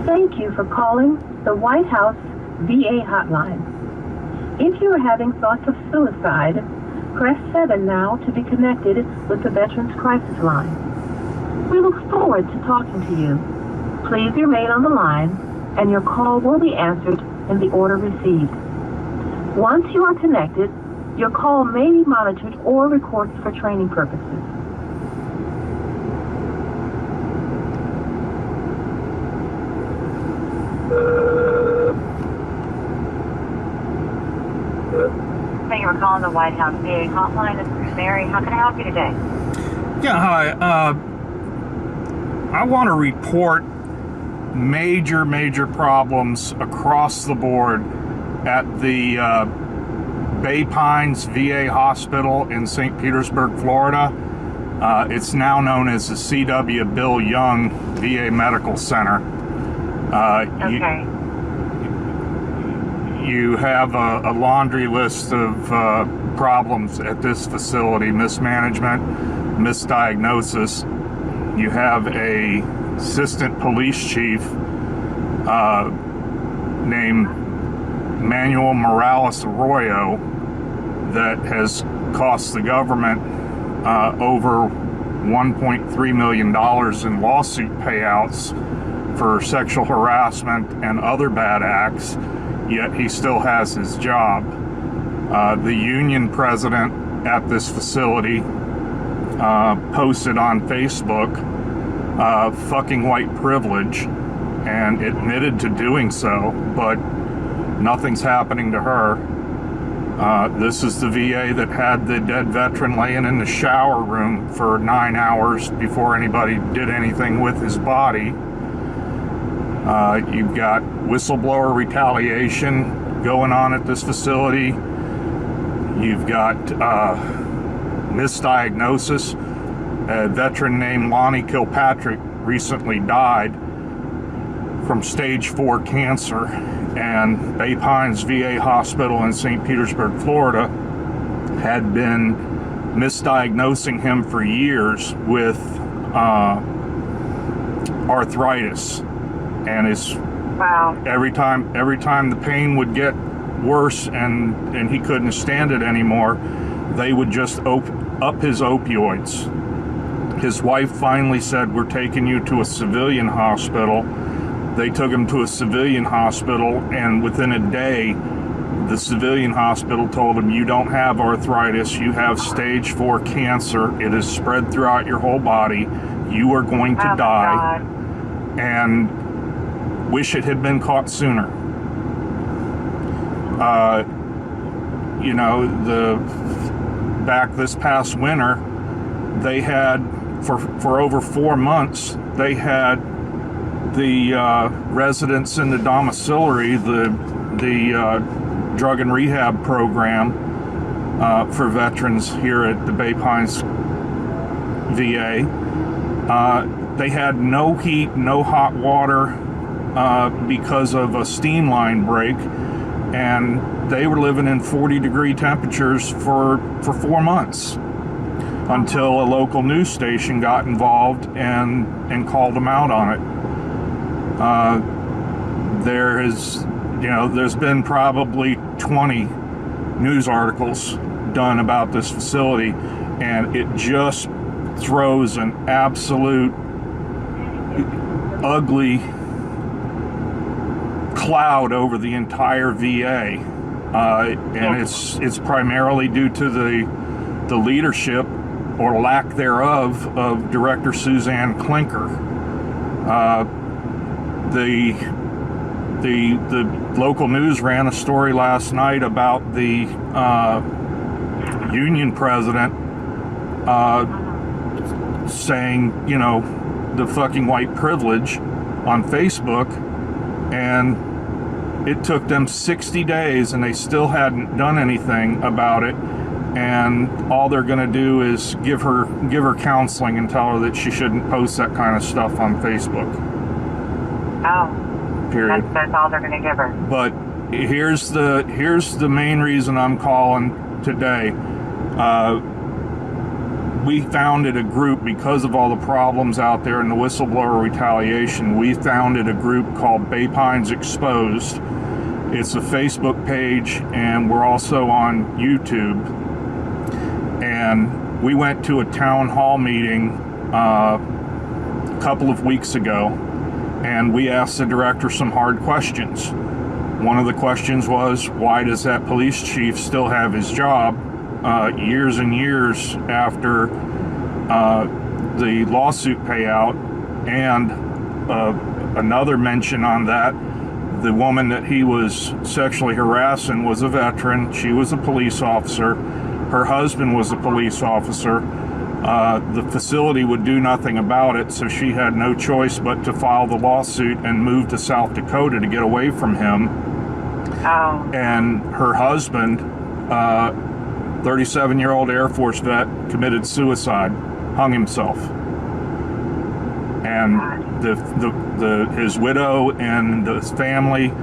Thank you for calling the White House VA hotline. If you are having thoughts of suicide, press 7 now to be connected with the Veterans Crisis Line. We look forward to talking to you. Please remain on the line, and your call will be answered in the order received. Once you are connected, your call may be monitored or recorded for training purposes. Thank you for calling the White House VA hotline. This is Mary. How can I help you today? Yeah, hi. I want to report major problems across the board at the Bay Pines VA Hospital in St. Petersburg, Florida. It's now known as the C.W. Bill Young VA Medical Center. Okay. You have a laundry list of problems at this facility: mismanagement, misdiagnosis. You have a assistant police chief named Manuel Morales Arroyo that has cost the government over $1.3 million in lawsuit payouts for sexual harassment and other bad acts, yet he still has his job. The union president at this facility posted on Facebook fucking white privilege and admitted to doing so, but nothing's happening to her. This is the VA that had the dead veteran laying in the shower room for 9 hours before anybody did anything with his body. You've got whistleblower retaliation going on at this facility. You've got misdiagnosis. A veteran named Lonnie Kilpatrick recently died from stage 4 cancer, and Bay Pines VA Hospital in St. Petersburg, Florida had been misdiagnosing him for years with arthritis. And it's every time the pain would get worse and he couldn't stand it anymore, they would just up his opioids. His wife finally said, "We're taking you to a civilian hospital." They took him to a civilian hospital, and within a day, the civilian hospital told him, "You don't have arthritis, you have stage 4 cancer. It is spread throughout your whole body. You are going to die." And wish it had been caught sooner. Back this past winter, they had, for over 4 months, they had the residents in the domiciliary, the drug and rehab program for veterans here at the Bay Pines VA. They had no heat, no hot water, because of a steam line break, and they were living in 40-degree temperatures for 4 months until a local news station got involved and called them out on it. There's been probably 20 news articles done about this facility, and it just throws an absolute ugly cloud over the entire VA, and it's primarily due to the leadership or lack thereof of Director Suzanne Klinker. The local news ran a story last night about the union president saying, the fucking white privilege on Facebook, and it took them 60 days and they still hadn't done anything about it, and all they're going to do is give her counseling and tell her that she shouldn't post that kind of stuff on Facebook. Oh. Period. That's all they're going to give her. But here's the main reason I'm calling today. we founded a group because of all the problems out there and the whistleblower retaliation. We founded a group called Bay Pines Exposed. It's a Facebook page, and we're also on YouTube. And we went to a town hall meeting a couple of weeks ago, and we asked the director some hard questions. One of the questions was, why does that police chief still have his job years and years after the lawsuit payout? And another mention on that, the woman that he was sexually harassing was a veteran. She was a police officer. Her husband was a police officer. The facility would do nothing about it, so she had no choice but to file the lawsuit and move to South Dakota to get away from him. Oh. And her husband, 37-year-old Air Force vet, committed suicide, hung himself. And his widow and his family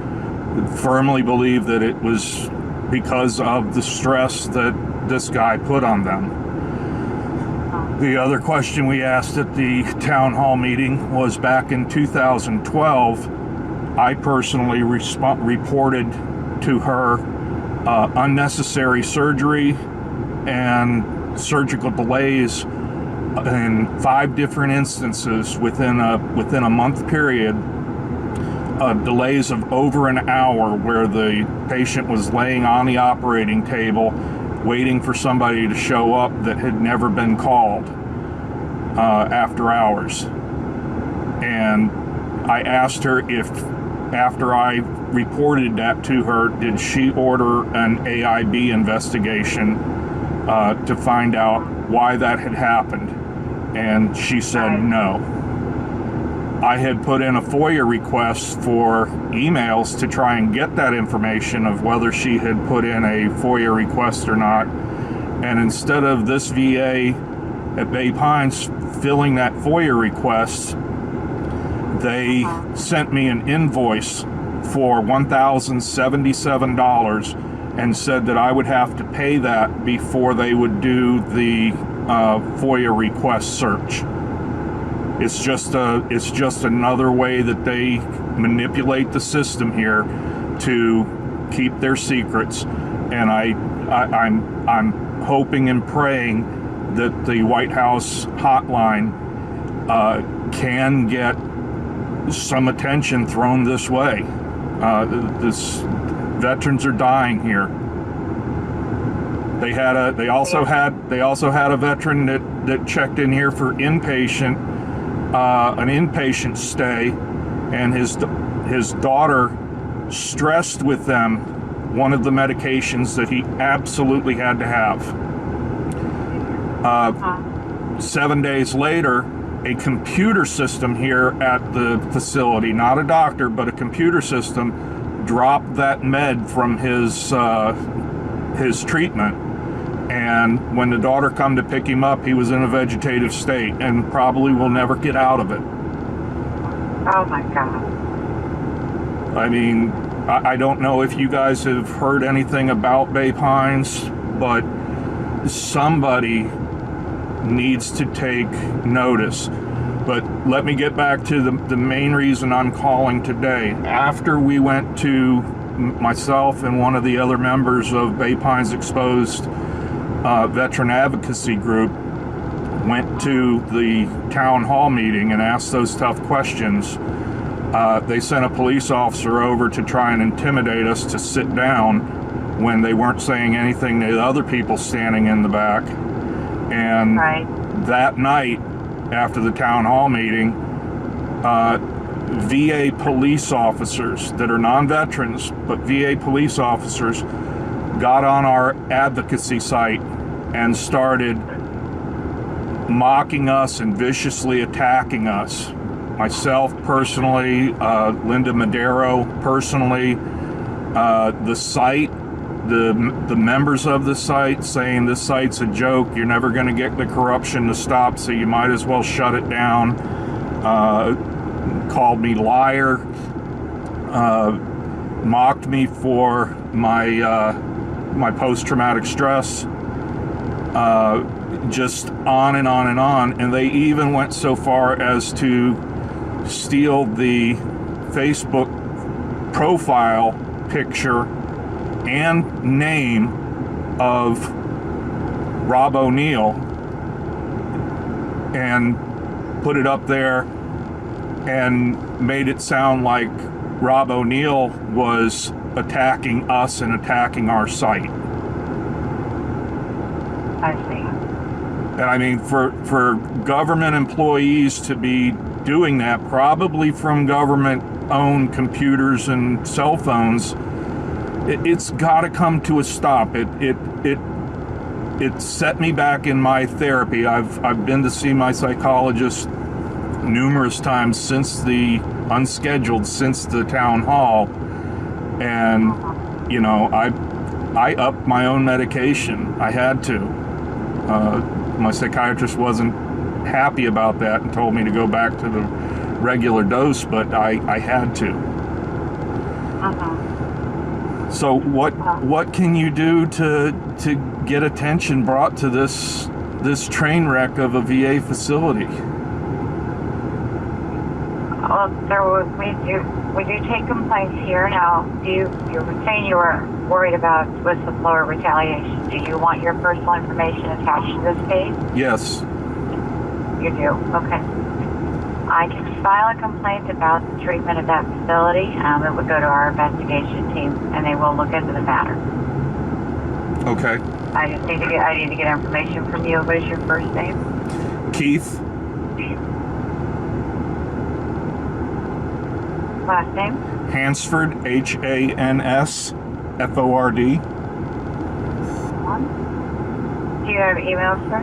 firmly believe that it was because of the stress that this guy put on them. The other question we asked at the town hall meeting was, back in 2012, I personally reported to her unnecessary surgery and surgical delays in 5 different instances within a month period, delays of over an hour, where the patient was laying on the operating table waiting for somebody to show up that had never been called after hours. And I asked her if, after I reported that to her, did she order an AIB investigation to find out why that had happened. And she said no. I had put in a FOIA request for emails to try and get that information of whether she had put in a FOIA request or not. And instead of this VA at Bay Pines filling that FOIA request, they sent me an invoice for $1,077 and said that I would have to pay that before they would do the FOIA request search. It's just another way that they manipulate the system here to keep their secrets. And I'm hoping and praying that the White House hotline can get some attention thrown this way. Veterans are dying here. They also had a veteran that checked in here for an inpatient stay, and his daughter stressed with them one of the medications that he absolutely had to have. 7 days later, a computer system here at the facility, not a doctor, but a computer system, dropped that med from his treatment. And when the daughter come to pick him up, he was in a vegetative state and probably will never get out of it. Oh my God. I mean, I don't know if you guys have heard anything about Bay Pines, but somebody needs to take notice. But let me get back to the main reason I'm calling today. After we went to, myself and one of the other members of Bay Pines Exposed veteran advocacy group went to the town hall meeting and asked those tough questions, they sent a police officer over to try and intimidate us to sit down when they weren't saying anything to the other people standing in the back. And that night, after the town hall meeting, VA police officers that are non-veterans, but VA police officers, got on our advocacy site and started mocking us and viciously attacking us. Myself personally, Linda Madero personally, the site, the members of the site saying this site's a joke, you're never going to get the corruption to stop, so you might as well shut it down. Called me liar, mocked me for my post-traumatic stress. just on and on and on. And they even went so far as to steal the Facebook profile picture and name of Rob O'Neill and put it up there and made it sound like Rob O'Neill was attacking us and attacking our site. I see. And I mean, for government employees to be doing that, probably from government-owned computers and cell phones, it's got to come to a stop. It set me back in my therapy. I've been to see my psychologist numerous times since the town hall, and you know, I upped my own medication. I had to. My psychiatrist wasn't happy about that and told me to go back to the regular dose, but I had to. So what can you do to get attention brought to this train wreck of a VA facility? Well, we do take complaints here now. You were saying you were worried about whistleblower retaliation. Do you want your personal information attached to this case? Yes. You do? Okay. I can file a complaint about the treatment of that facility. It would go to our investigation team, and they will look into the matter. Okay. I need to get information from you. What is your first name? Keith. Last name? Hansford, Hansford. Do you have email, sir?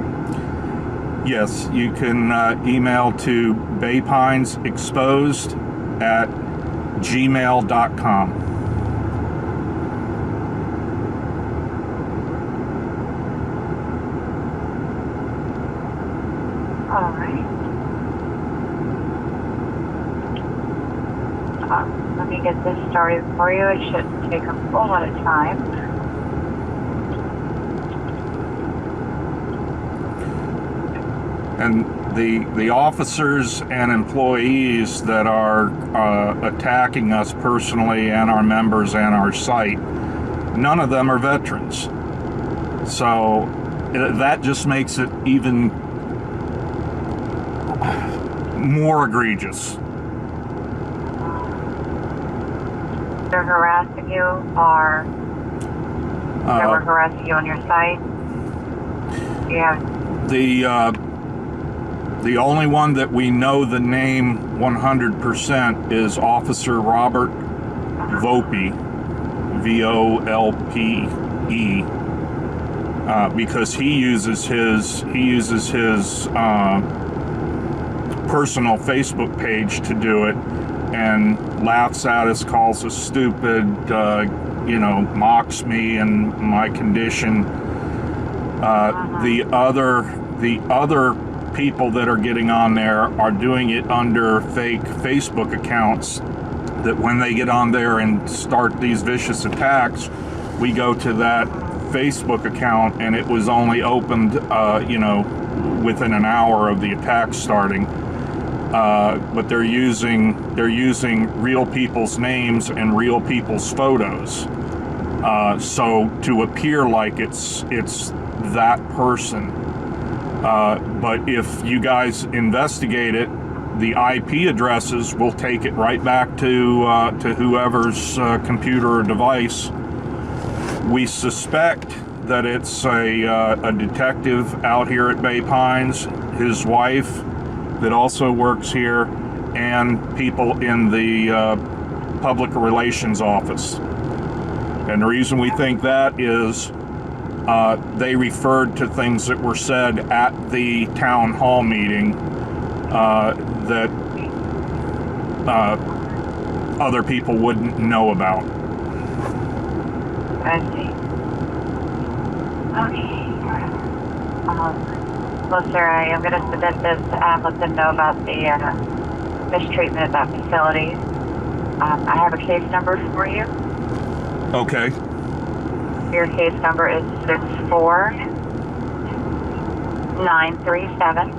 Yes, you can email to baypinesexposed@gmail.com. All right. Let me get this started for you. It shouldn't take a whole lot of time. And the officers and employees that are attacking us personally and our members and our site, none of them are veterans. So that just makes it even more egregious. They're harassing you, or they were harassing you on your site? You have the only one that we know the name 100% is Officer Robert Volpe, Volpe, because he uses his personal Facebook page to do it, and laughs at us, calls us stupid, mocks me and my condition. The other people that are getting on there are doing it under fake Facebook accounts, that when they get on there and start these vicious attacks, we go to that Facebook account and it was only opened within an hour of the attack starting. But they're using real people's names and real people's photos, so to appear like it's that person. But if you guys investigate it, the IP addresses will take it right back to whoever's computer or device. We suspect that it's a detective out here at Bay Pines, his wife that also works here, and people in the public relations office. And the reason we think that is they referred to things that were said at the town hall meeting that other people wouldn't know about. I see. Okay. Well, sir, I am going to submit this and let them know about the mistreatment at that facility. I have a case number for you. Okay. Your case number is 64 937.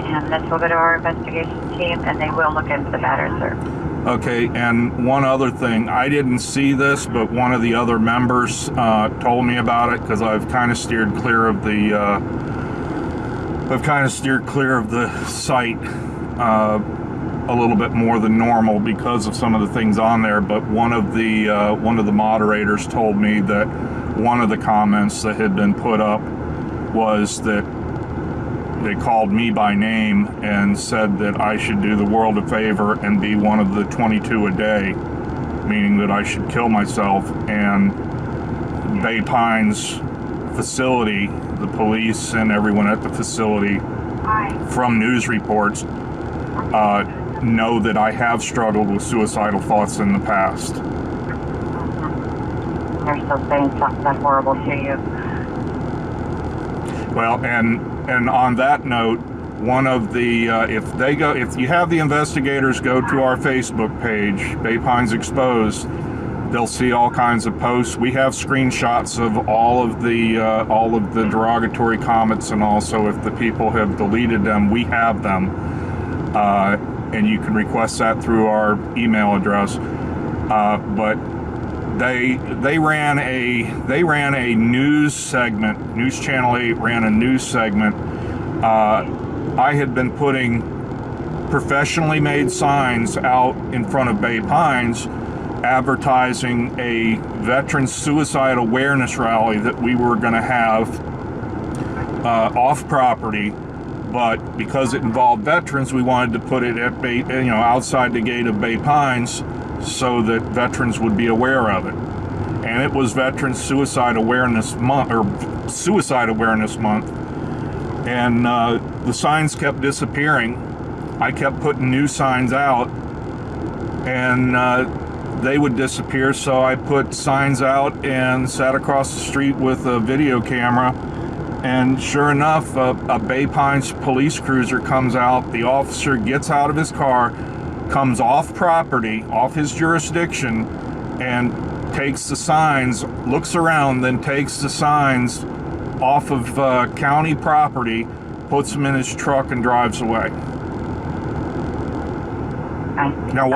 And this will go to our investigation team, and they will look into the matter, sir. Okay, and one other thing, I didn't see this, but one of the other members told me about it because I've kind of steered clear of the site a little bit more than normal because of some of the things on there. But one of the moderators told me that one of the comments that had been put up was that they called me by name and said that I should do the world a favor and be one of the 22 a day, meaning that I should kill myself. And Bay Pines facility, the police and everyone at the facility, from news reports, know that I have struggled with suicidal thoughts in the past. They're still saying something that's horrible to you. Well, and on that note, one of the if you have the investigators go to our Facebook page, Bay Pines Exposed, they'll see all kinds of posts. We have screenshots of all of the derogatory comments, and also if the people have deleted them, we have them, and you can request that through our email address. But they ran a news segment. News Channel 8 ran a news segment. I had been putting professionally made signs out in front of Bay Pines advertising a veteran suicide awareness rally that we were going to have off property, but because it involved veterans, we wanted to put it at outside the gate of Bay Pines so that veterans would be aware of it. And it was Veterans Suicide Awareness Month, and the signs kept disappearing. I kept putting new signs out, and they would disappear, so I put signs out and sat across the street with a video camera, and sure enough, a Bay Pines police cruiser comes out. The officer gets out of his car, comes off property, off his jurisdiction, and takes the signs, looks around, then takes the signs off of county property, puts them in his truck, and drives away. Now,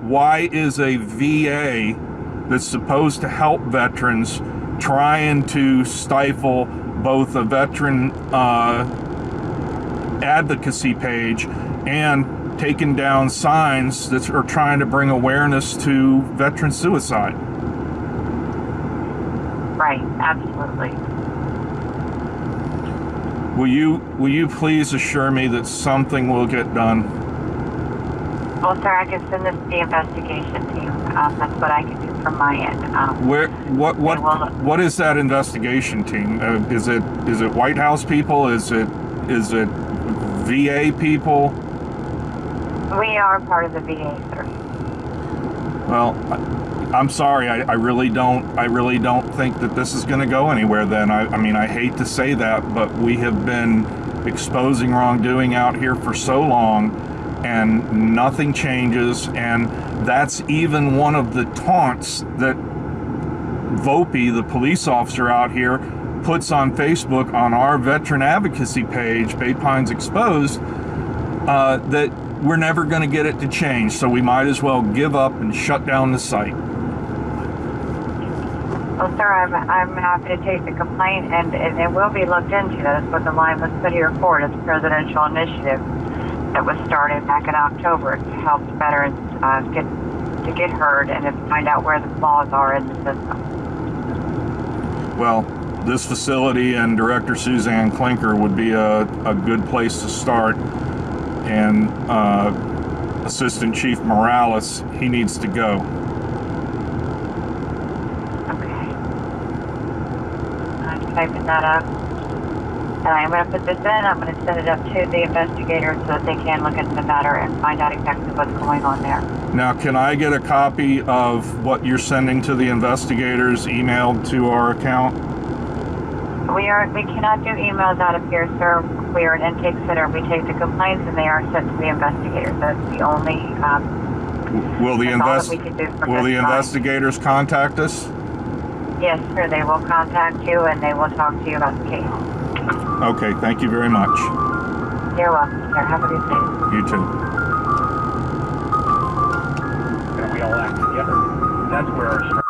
why is a VA that's supposed to help veterans trying to stifle both a veteran advocacy page and taking down signs that are trying to bring awareness to veteran suicide? Right, absolutely. Will you please assure me that something will get done? Well, sir, I can send this to the investigation team. That's what I can do from my end. What is that investigation team? Is it White House people? Is it VA people? We are part of the VA, sir. Well, I'm sorry. I really don't think that this is going to go anywhere. Then I mean, I hate to say that, but we have been exposing wrongdoing out here for so long, and nothing changes. And that's even one of the taunts that Volpe, the police officer out here, puts on Facebook on our veteran advocacy page, Bay Pines Exposed, that we're never going to get it to change, so we might as well give up and shut down the site. Well, sir, I'm happy to take the complaint, and it will be looked into. That's what the line was put here for. It's a presidential initiative that was started back in October to help veterans get heard and to find out where the flaws are in the system. Well, this facility and Director Suzanne Klinker would be a good place to start. And Assistant Chief Morales, he needs to go. Okay. I'm typing that up. And I'm going to put this in. I'm going to send it up to the investigators so that they can look into the matter and find out exactly what's going on there. Now, can I get a copy of what you're sending to the investigators emailed to our account? We cannot do emails out of here, sir. We are an intake center. We take the complaints and they are sent to the investigators. That's the only. Will the investigators contact us? Yes, sir. They will contact you and they will talk to you about the case. Okay, thank you very much. You're welcome, sir. Have a good day. You too. And we all act together. That's where our strength